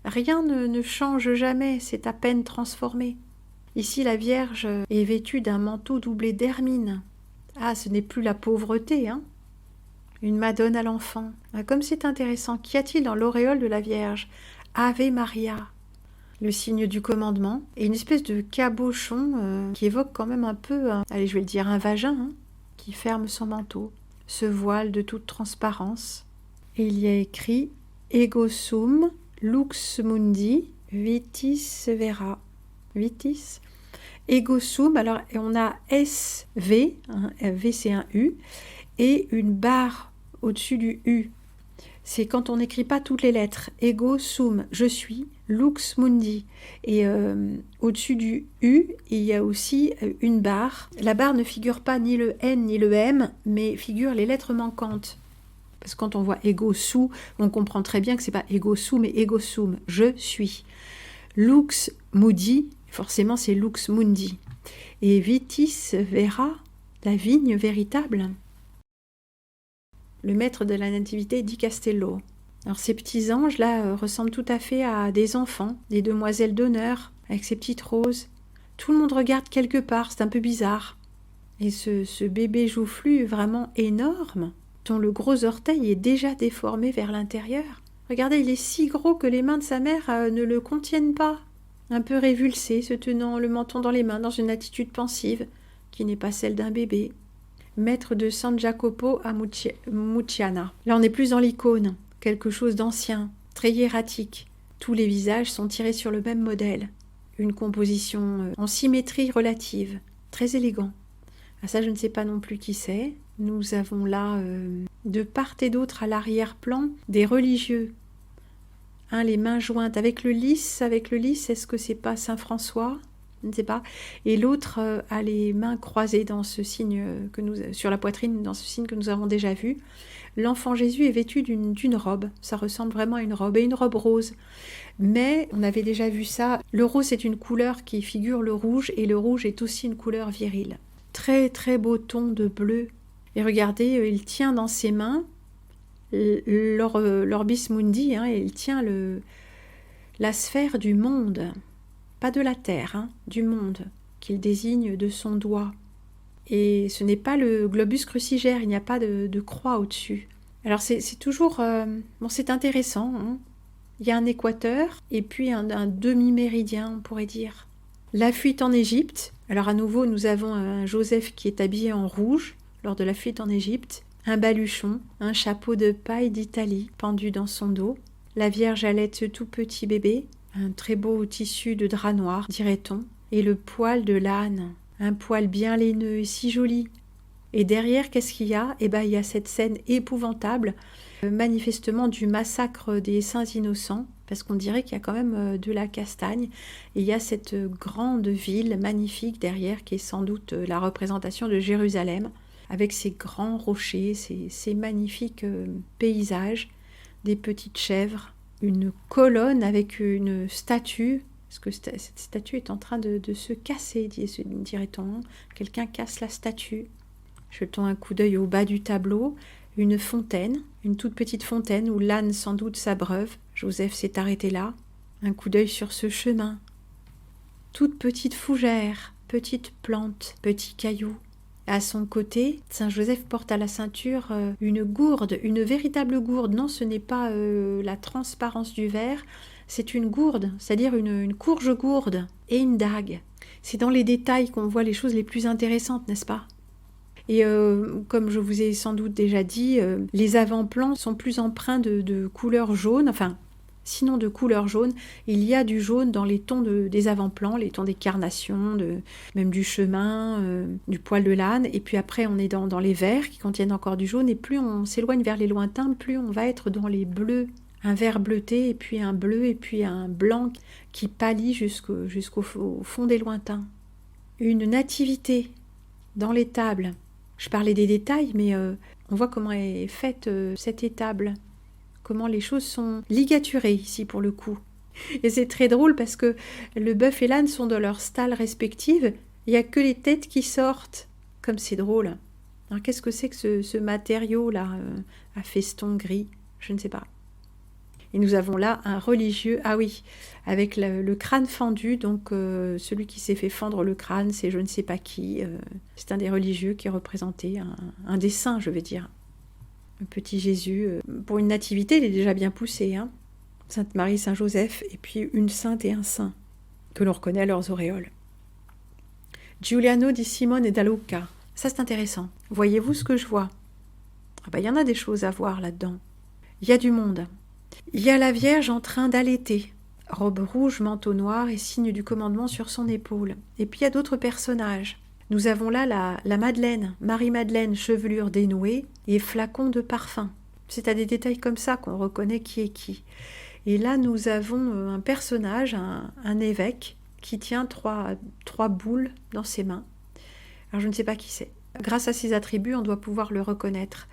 rien ne change jamais, c'est à peine transformé. Ici, la Vierge est vêtue d'un manteau doublé d'hermine. Ah, ce n'est plus la pauvreté, hein? Une Madone à l'enfant. Ah, comme c'est intéressant, qu'y a-t-il dans l'auréole de la Vierge? Ave Maria, le signe du commandement, et une espèce de cabochon qui évoque quand même un peu, allez, je vais le dire, un vagin, hein, qui ferme son manteau, ce voile de toute transparence. Et il y a écrit « Ego sum lux mundi vitis vera ». Vitis. Ego sum, alors on a SV, hein, V c'est un U, et une barre au-dessus du U. C'est quand on n'écrit pas toutes les lettres. Ego sum, je suis, lux mundi. Et au-dessus du U, il y a aussi une barre. La barre ne figure pas ni le N ni le M, mais figure les lettres manquantes. Parce que quand on voit ego sum, on comprend très bien que c'est pas ego sum, mais ego sum, je suis. Lux mundi, forcément c'est lux mundi. Et vitis vera, la vigne véritable. Le maître de la nativité di Castello. Alors ces petits anges là ressemblent tout à fait à des enfants, des demoiselles d'honneur, avec ces petites roses. Tout le monde regarde quelque part, c'est un peu bizarre. Et ce bébé joufflu vraiment énorme, dont le gros orteil est déjà déformé vers l'intérieur. Regardez, il est si gros que les mains de sa mère ne le contiennent pas. Un peu révulsé, se tenant le menton dans les mains, dans une attitude pensive, qui n'est pas celle d'un bébé. Maître de San Jacopo a Mucciana. Là, on est plus dans l'icône, quelque chose d'ancien, très hiératique. Tous les visages sont tirés sur le même modèle. Une composition en symétrie relative, très élégant. Ah, ça, je ne sais pas non plus qui c'est. Nous avons là, de part et d'autre à l'arrière-plan, des religieux. Les mains jointes avec le lys, est-ce que c'est pas Saint François? Je ne sais pas. Et l'autre a les mains croisées dans ce signe sur la poitrine, dans ce signe que nous avons déjà vu. L'enfant Jésus est vêtu d'une robe. Ça ressemble vraiment à une robe, et une robe rose. Mais on avait déjà vu ça. Le rose est une couleur qui figure le rouge, et le rouge est aussi une couleur virile. Très très beau ton de bleu. Et regardez, il tient dans ses mains l'orbis mundi, hein, et il tient la sphère du monde. Pas de la terre, hein, du monde, qu'il désigne de son doigt. Et ce n'est pas le globus crucigère, il n'y a pas de croix au-dessus. Alors c'est toujours... c'est intéressant, hein. Il y a un équateur et puis un demi-méridien, on pourrait dire. La fuite en Égypte. Alors à nouveau, nous avons un Joseph qui est habillé en rouge lors de la fuite en Égypte. Un baluchon, un chapeau de paille d'Italie pendu dans son dos. La Vierge allait ce tout petit bébé. Un très beau tissu de drap noir, dirait-on, et le poil de l'âne, un poil bien laineux et si joli. Et derrière, qu'est-ce qu'il y a? Il y a cette scène épouvantable, manifestement du massacre des saints innocents, parce qu'on dirait qu'il y a quand même de la castagne, et il y a cette grande ville magnifique derrière, qui est sans doute la représentation de Jérusalem, avec ses grands rochers, ces magnifiques paysages, des petites chèvres, une colonne avec une statue, parce que cette statue est en train de se casser, dirait-on. Quelqu'un casse la statue. Jetons un coup d'œil au bas du tableau, une fontaine, une toute petite fontaine où l'âne sans doute s'abreuve. Joseph s'est arrêté là. Un coup d'œil sur ce chemin. Toute petite fougère, petite plante, petit caillou. À son côté, Saint Joseph porte à la ceinture une gourde, une véritable gourde. Non, ce n'est pas la transparence du verre, c'est une gourde, c'est-à-dire une courge gourde et une dague. C'est dans les détails qu'on voit les choses les plus intéressantes, n'est-ce pas? Et comme je vous ai sans doute déjà dit, les avant-plans sont plus empreints de couleur jaune, enfin, sinon de couleur jaune. Il y a du jaune dans les tons des avant-plans, les tons des carnations, même du chemin, du poil de l'âne. Et puis après, on est dans les verts qui contiennent encore du jaune. Et plus on s'éloigne vers les lointains, plus on va être dans les bleus. Un vert bleuté, et puis un bleu, et puis un blanc qui pâlit jusqu'au fond des lointains. Une nativité dans l'étable. Je parlais des détails, mais on voit comment est faite cette étable. comment les choses sont ligaturées ici pour le coup. Et c'est très drôle parce que le bœuf et l'âne sont dans leurs stalles respectives. Il n'y a que les têtes qui sortent. Comme c'est drôle. Alors qu'est-ce que c'est que ce matériau-là, à feston gris? Je ne sais pas. Et nous avons là un religieux, ah oui, avec le crâne fendu, donc celui qui s'est fait fendre le crâne, c'est je ne sais pas qui. C'est un des religieux qui représentait un des saints, je veux dire. Le petit Jésus. Pour une nativité, il est déjà bien poussé, hein. Sainte Marie, Saint Joseph, et puis une sainte et un saint, que l'on reconnaît à leurs auréoles. Giuliano di Simone da Luca. Ça, c'est intéressant. Voyez-vous ce que je vois? Ah ben, y en a des choses à voir là-dedans. Il y a du monde. Il y a la Vierge en train d'allaiter. Robe rouge, manteau noir et signe du commandement sur son épaule. Et puis il y a d'autres personnages. Nous avons là la Madeleine, Marie-Madeleine, chevelure dénouée et flacon de parfum. C'est à des détails comme ça qu'on reconnaît qui est qui. Et là, nous avons un personnage, un évêque, qui tient trois boules dans ses mains. Alors je ne sais pas qui c'est. Grâce à ses attributs, on doit pouvoir le reconnaître.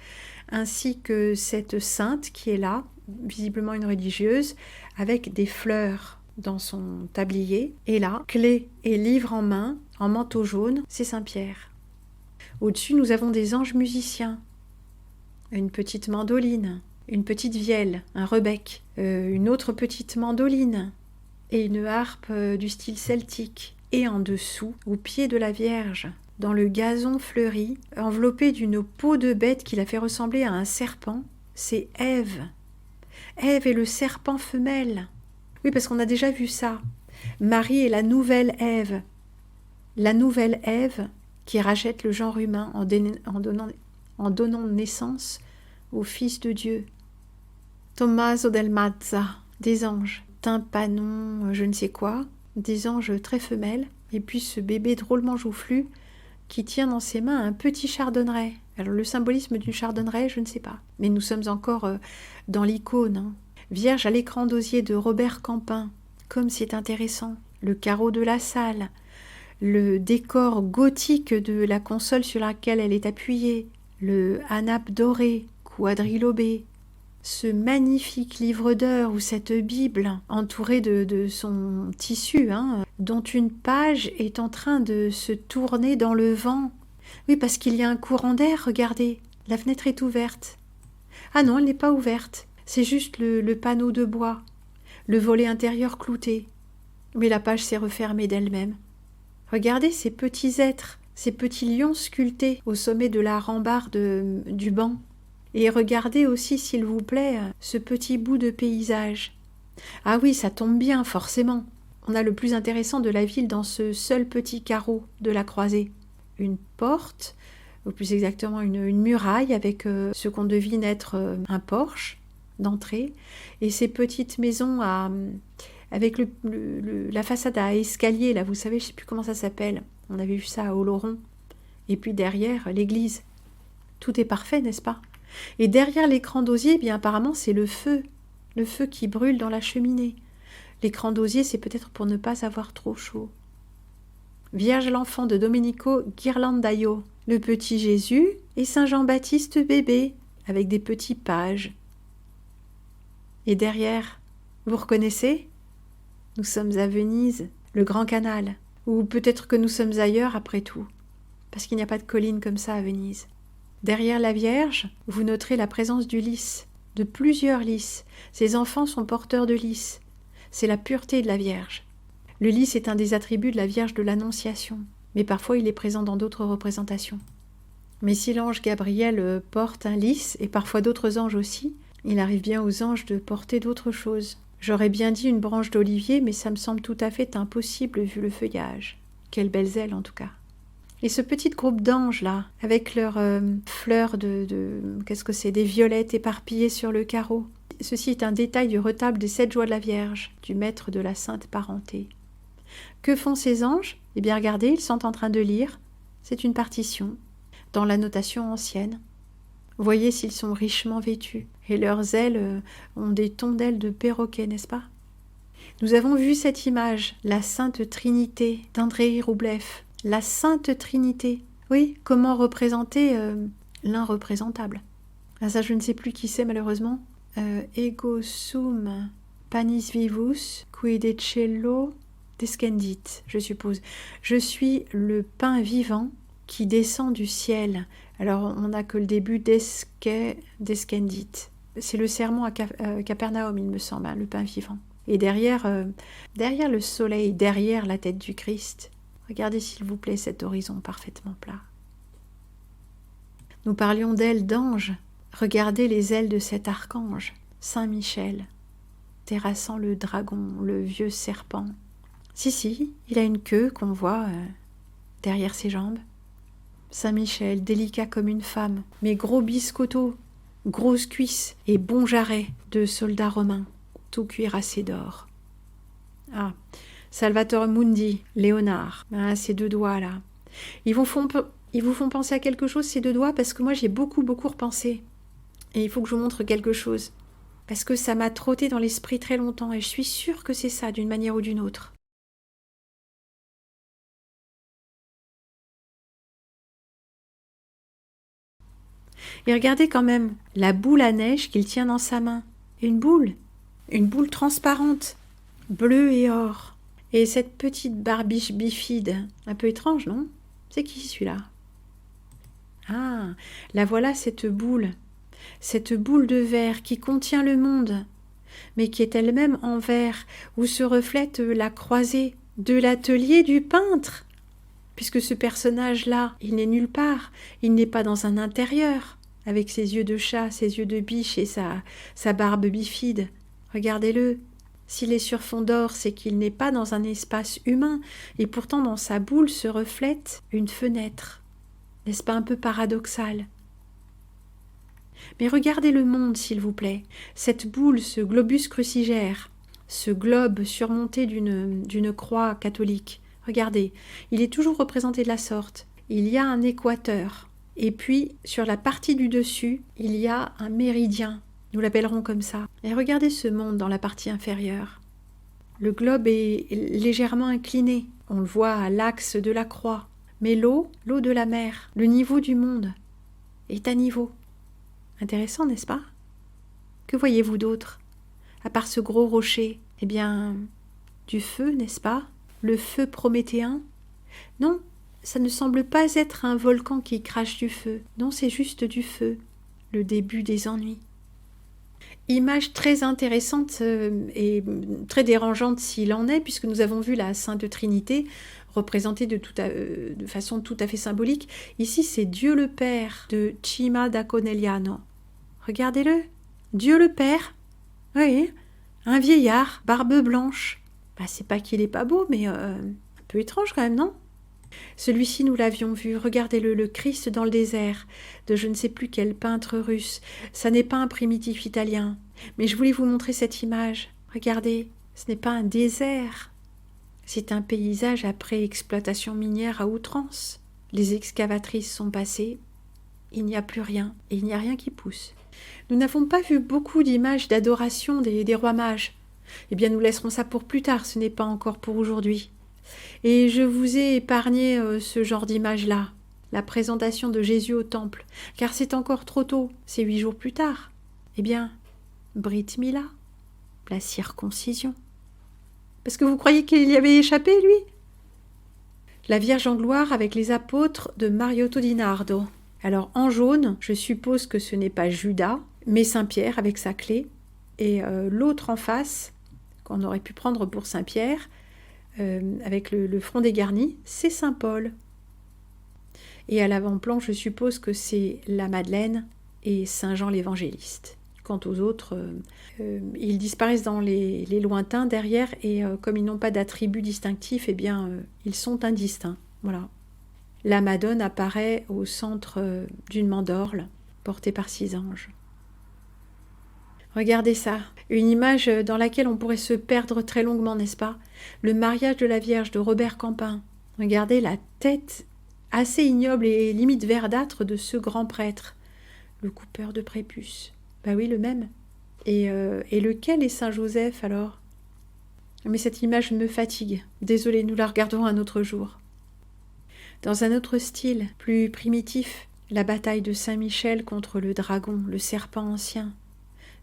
Ainsi que cette sainte qui est là, visiblement une religieuse, avec des fleurs dans son tablier. Et là, clé et livre en main, en manteau jaune, c'est Saint-Pierre. Au-dessus, nous avons des anges musiciens. Une petite mandoline, une petite vielle, un rebec, une autre petite mandoline et une harpe du style celtique. Et en dessous, au pied de la Vierge, dans le gazon fleuri, enveloppé d'une peau de bête qui la fait ressembler à un serpent, c'est Ève. Ève est le serpent femelle. Oui, parce qu'on a déjà vu ça. Marie est la nouvelle Ève. La nouvelle Ève qui rachète le genre humain en donnant naissance au Fils de Dieu. Tommaso del Mazza, des anges. Tympanon, je ne sais quoi, des anges très femelles. Et puis ce bébé drôlement joufflu qui tient dans ses mains un petit chardonneret. Alors le symbolisme du chardonneret, je ne sais pas. Mais nous sommes encore dans l'icône. Hein. Vierge à l'écran d'osier de Robert Campin. Comme c'est intéressant. Le carreau de la salle. Le décor gothique de la console sur laquelle elle est appuyée. Le hanap doré, quadrilobé. Ce magnifique livre d'heures ou cette Bible entourée de son tissu, hein, dont une page est en train de se tourner dans le vent. Oui, parce qu'il y a un courant d'air, regardez, la fenêtre est ouverte. Ah non, elle n'est pas ouverte, c'est juste le panneau de bois, le volet intérieur clouté. Mais la page s'est refermée d'elle-même. Regardez ces petits êtres, ces petits lions sculptés au sommet de la rambarde du banc. Et regardez aussi, s'il vous plaît, ce petit bout de paysage. Ah oui, ça tombe bien, forcément. On a le plus intéressant de la ville dans ce seul petit carreau de la croisée. Une porte, ou plus exactement une muraille avec ce qu'on devine être un porche d'entrée, et ces petites maisons avec la façade à escalier, là, vous savez, je ne sais plus comment ça s'appelle. On avait vu ça à Oloron. Et puis derrière, l'église. Tout est parfait, n'est-ce pas ? Et derrière l'écran d'osier, eh bien apparemment c'est le feu qui brûle dans la cheminée. L'écran d'osier, c'est peut-être pour ne pas avoir trop chaud. Vierge l'enfant de Domenico Ghirlandaio, le petit Jésus et Saint Jean-Baptiste bébé, avec des petits pages. Et derrière, vous reconnaissez ? Nous sommes à Venise, le Grand Canal, ou peut-être que nous sommes ailleurs après tout, parce qu'il n'y a pas de colline comme ça à Venise. Derrière la Vierge, vous noterez la présence du lys, de plusieurs lys. Ces enfants sont porteurs de lys. C'est la pureté de la Vierge. Le lys est un des attributs de la Vierge de l'Annonciation, mais parfois il est présent dans d'autres représentations. Mais si l'ange Gabriel porte un lys, et parfois d'autres anges aussi, il arrive bien aux anges de porter d'autres choses. J'aurais bien dit une branche d'olivier, mais ça me semble tout à fait impossible vu le feuillage. Quelles belles ailes en tout cas. Et ce petit groupe d'anges là, avec leurs fleurs qu'est-ce que c'est, des violettes éparpillées sur le carreau. Ceci est un détail du retable des 7 joies de la Vierge, du maître de la sainte parenté. Que font ces anges ? Eh bien regardez, ils sont en train de lire. C'est une partition, dans la notation ancienne. Voyez s'ils sont richement vêtus, et leurs ailes ont des tons d'ailes de perroquet, n'est-ce pas ? Nous avons vu cette image, la Sainte Trinité d'Andrei Roublev. La Sainte Trinité. Oui, comment représenter l'imreprésentable. Ah, ça, je ne sais plus qui c'est malheureusement. ego sum panis vivus qui de cielo descendit, je suppose. Je suis le pain vivant qui descend du ciel. Alors, on n'a que le début descendit. C'est le sermon à Capernaum, il me semble, hein, le pain vivant. Et derrière le soleil, derrière la tête du Christ, regardez s'il vous plaît cet horizon parfaitement plat. Nous parlions d'ailes d'ange. Regardez les ailes de cet archange, Saint Michel, terrassant le dragon, le vieux serpent. Si, il a une queue qu'on voit derrière ses jambes. Saint Michel, délicat comme une femme, mais gros biscotto, grosses cuisses et bon jarret de soldats romains, tout cuirassé d'or. Ah, Salvator Mundi, Léonard, ces deux doigts-là. Ils vous font penser à quelque chose, ces deux doigts, parce que moi j'ai beaucoup repensé. Et il faut que je vous montre quelque chose. Parce que ça m'a trotté dans l'esprit très longtemps, et je suis sûre que c'est ça, d'une manière ou d'une autre. Et regardez quand même la boule à neige qu'il tient dans sa main. Une boule transparente, bleue et or. Et cette petite barbiche bifide, un peu étrange, non? C'est qui celui-là? Ah, la voilà cette boule de verre qui contient le monde, mais qui est elle-même en verre, où se reflète la croisée de l'atelier du peintre. Puisque ce personnage-là, il n'est nulle part, il n'est pas dans un intérieur, avec ses yeux de chat, ses yeux de biche et sa barbe bifide. Regardez-le. S'il est sur fond d'or, c'est qu'il n'est pas dans un espace humain, et pourtant dans sa boule se reflète une fenêtre. N'est-ce pas un peu paradoxal? Mais regardez le monde, s'il vous plaît. Cette boule, ce globus crucigère, ce globe surmonté d'une croix catholique. Regardez, il est toujours représenté de la sorte. Il y a un équateur. Et puis, sur la partie du dessus, il y a un méridien. Nous l'appellerons comme ça. Et regardez ce monde dans la partie inférieure. Le globe est légèrement incliné. On le voit à l'axe de la croix. Mais l'eau de la mer, le niveau du monde, est à niveau. Intéressant, n'est-ce pas? Que voyez-vous d'autre? À part ce gros rocher, eh bien, du feu, n'est-ce pas? Le feu prométhéen? Non, ça ne semble pas être un volcan qui crache du feu. Non, c'est juste du feu, le début des ennuis. Image très intéressante et très dérangeante s'il en est, puisque nous avons vu la Sainte Trinité représentée de façon tout à fait symbolique. Ici, c'est Dieu le Père de Cima da Conegliano. Regardez-le, Dieu le Père, oui, un vieillard, barbe blanche. C'est pas qu'il est pas beau, mais un peu étrange quand même, non? Celui-ci, nous l'avions vu, regardez-le, le Christ dans le désert, de je ne sais plus quel peintre russe. Ça n'est pas un primitif italien, mais je voulais vous montrer cette image. Regardez, ce n'est pas un désert, c'est un paysage après exploitation minière à outrance. Les excavatrices sont passées, il n'y a plus rien, et il n'y a rien qui pousse. Nous n'avons pas vu beaucoup d'images d'adoration des rois mages. Eh bien, nous laisserons ça pour plus tard, ce n'est pas encore pour aujourd'hui. Et je vous ai épargné ce genre d'image-là, la présentation de Jésus au temple, car c'est encore trop tôt, c'est 8 jours plus tard. Eh bien, Brit Mila, la circoncision. Parce que vous croyez qu'il y avait échappé, lui? La Vierge en gloire avec les apôtres de Mariotto di Nardo. Alors, en jaune, je suppose que ce n'est pas Judas, mais Saint-Pierre avec sa clé, et l'autre en face, qu'on aurait pu prendre pour Saint-Pierre, avec le front dégarni, c'est Saint Paul. Et à l'avant-plan, je suppose que c'est la Madeleine et Saint Jean l'Évangéliste. Quant aux autres, ils disparaissent dans les lointains derrière, et comme ils n'ont pas d'attributs distinctifs, eh bien, ils sont indistincts. Voilà. La Madone apparaît au centre d'une mandorle, portée par 6 anges. Regardez ça, une image dans laquelle on pourrait se perdre très longuement, n'est-ce pas? Le mariage de la Vierge de Robert Campin. Regardez la tête assez ignoble et limite verdâtre de ce grand prêtre, le coupeur de prépuce. Oui, le même. Et lequel est Saint Joseph alors? Mais cette image me fatigue. Désolée, nous la regarderons un autre jour. Dans un autre style, plus primitif, la bataille de Saint Michel contre le dragon, le serpent ancien.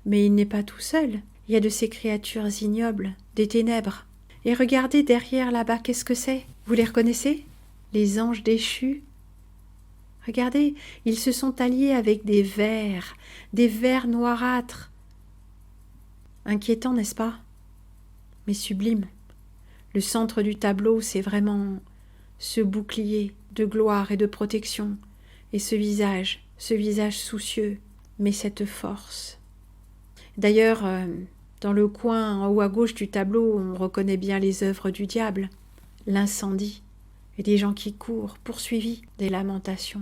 Mais il n'est pas tout seul. Il y a de ces créatures ignobles, des ténèbres. Et regardez derrière là-bas, qu'est-ce que c'est? Vous les reconnaissez? Les anges déchus. Regardez, ils se sont alliés avec des vers noirâtres. Inquiétant, n'est-ce pas? Mais sublime. Le centre du tableau, c'est vraiment ce bouclier de gloire et de protection, et ce visage soucieux, mais cette force. D'ailleurs, dans le coin en haut à gauche du tableau, on reconnaît bien les œuvres du diable, l'incendie, et des gens qui courent, poursuivis, des lamentations.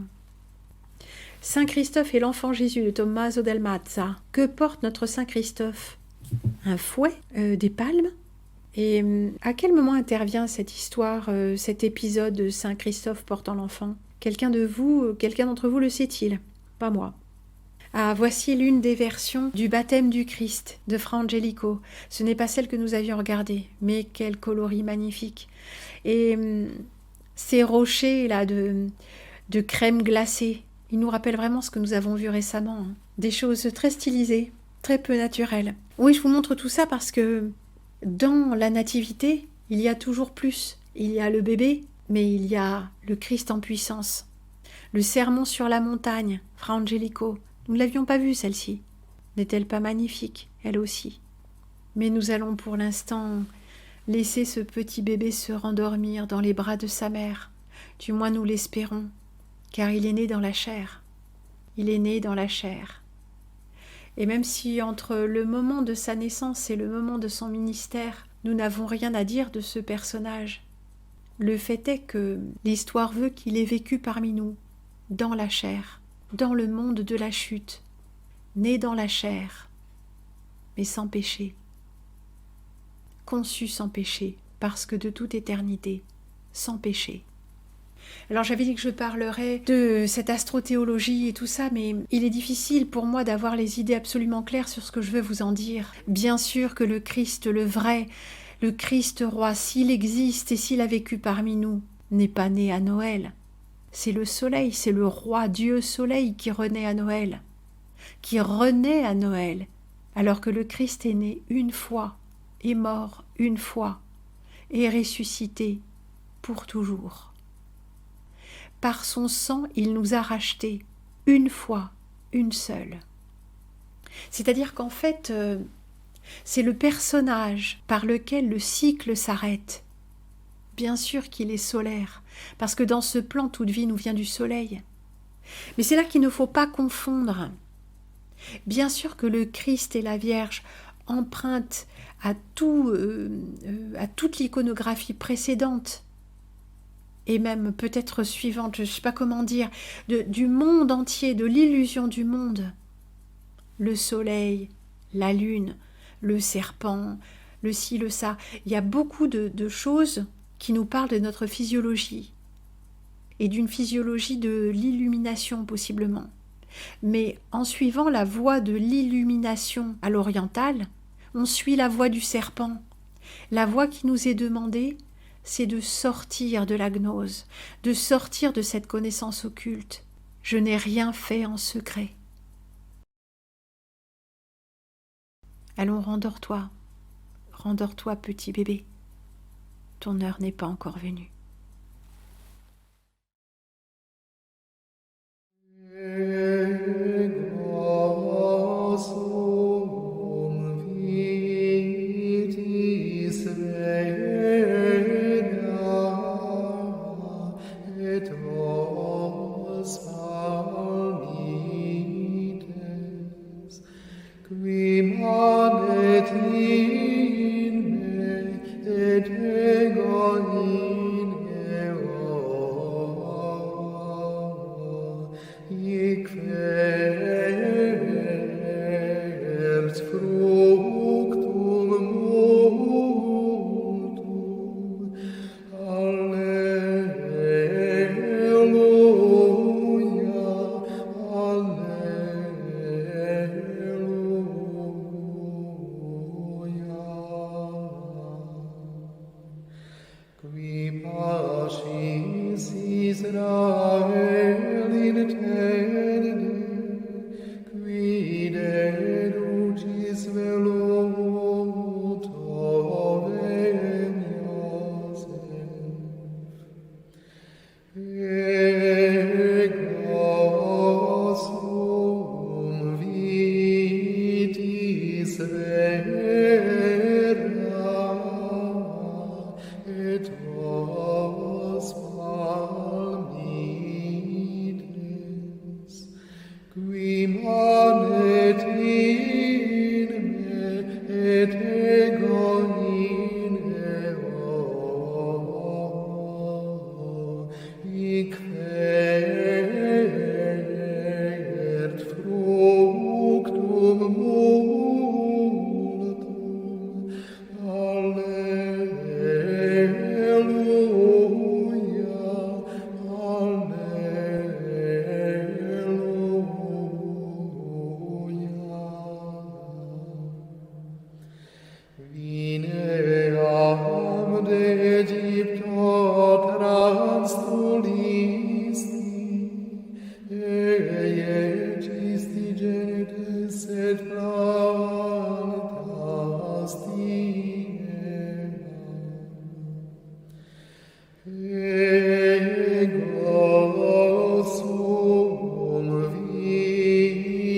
Saint Christophe et l'enfant Jésus de Tommaso del Mazza. Que porte notre Saint Christophe? Un fouet, des palmes. Et à quel moment intervient cette histoire, cet épisode de Saint Christophe portant l'enfant? Quelqu'un d'entre vous le sait-il? Pas moi. Ah, voici l'une des versions du baptême du Christ de Fra Angelico. Ce n'est pas celle que nous avions regardée, mais quel coloris magnifique. Et ces rochers là de crème glacée, ils nous rappellent vraiment ce que nous avons vu récemment. Hein. Des choses très stylisées, très peu naturelles. Oui, je vous montre tout ça parce que dans la nativité, il y a toujours plus. Il y a le bébé, mais il y a le Christ en puissance. Le sermon sur la montagne, Fra Angelico. Nous ne l'avions pas vue, celle-ci. N'est-elle pas magnifique, elle aussi? Mais nous allons pour l'instant laisser ce petit bébé se rendormir dans les bras de sa mère. Du moins nous l'espérons, car il est né dans la chair. Il est né dans la chair. Et même si entre le moment de sa naissance et le moment de son ministère, nous n'avons rien à dire de ce personnage, le fait est que l'histoire veut qu'il ait vécu parmi nous, dans la chair, dans le monde de la chute, né dans la chair, mais sans péché, conçu sans péché, parce que de toute éternité, sans péché. Alors j'avais dit que je parlerais de cette astro-théologie et tout ça, mais il est difficile pour moi d'avoir les idées absolument claires sur ce que je veux vous en dire. Bien sûr que le Christ, le vrai, le Christ roi, s'il existe et s'il a vécu parmi nous, n'est pas né à Noël. C'est le soleil, c'est le roi Dieu soleil qui renaît à Noël, alors que le Christ est né une fois, est mort une fois, et ressuscité pour toujours. Par son sang, il nous a rachetés, une fois, une seule. C'est-à-dire qu'en fait, c'est le personnage par lequel le cycle s'arrête. Bien sûr qu'il est solaire, parce que dans ce plan, toute vie nous vient du soleil. Mais c'est là qu'il ne faut pas confondre. Bien sûr que le Christ et la Vierge empruntent à toute l'iconographie précédente, et même peut-être suivante, je ne sais pas comment dire, du monde entier, de l'illusion du monde. Le soleil, la lune, le serpent, le ci, le ça. Il y a beaucoup de choses qui nous parlent de notre physiologie et d'une physiologie de l'illumination possiblement. Mais en suivant la voie de l'illumination à l'orientale, on suit la voie du serpent. La voie qui nous est demandée, c'est de sortir de la gnose, de sortir de cette connaissance occulte. Je n'ai rien fait en secret. Allons, rendors-toi, petit bébé. Ton heure n'est pas encore venue. et plantas tiam. Ego sum vitis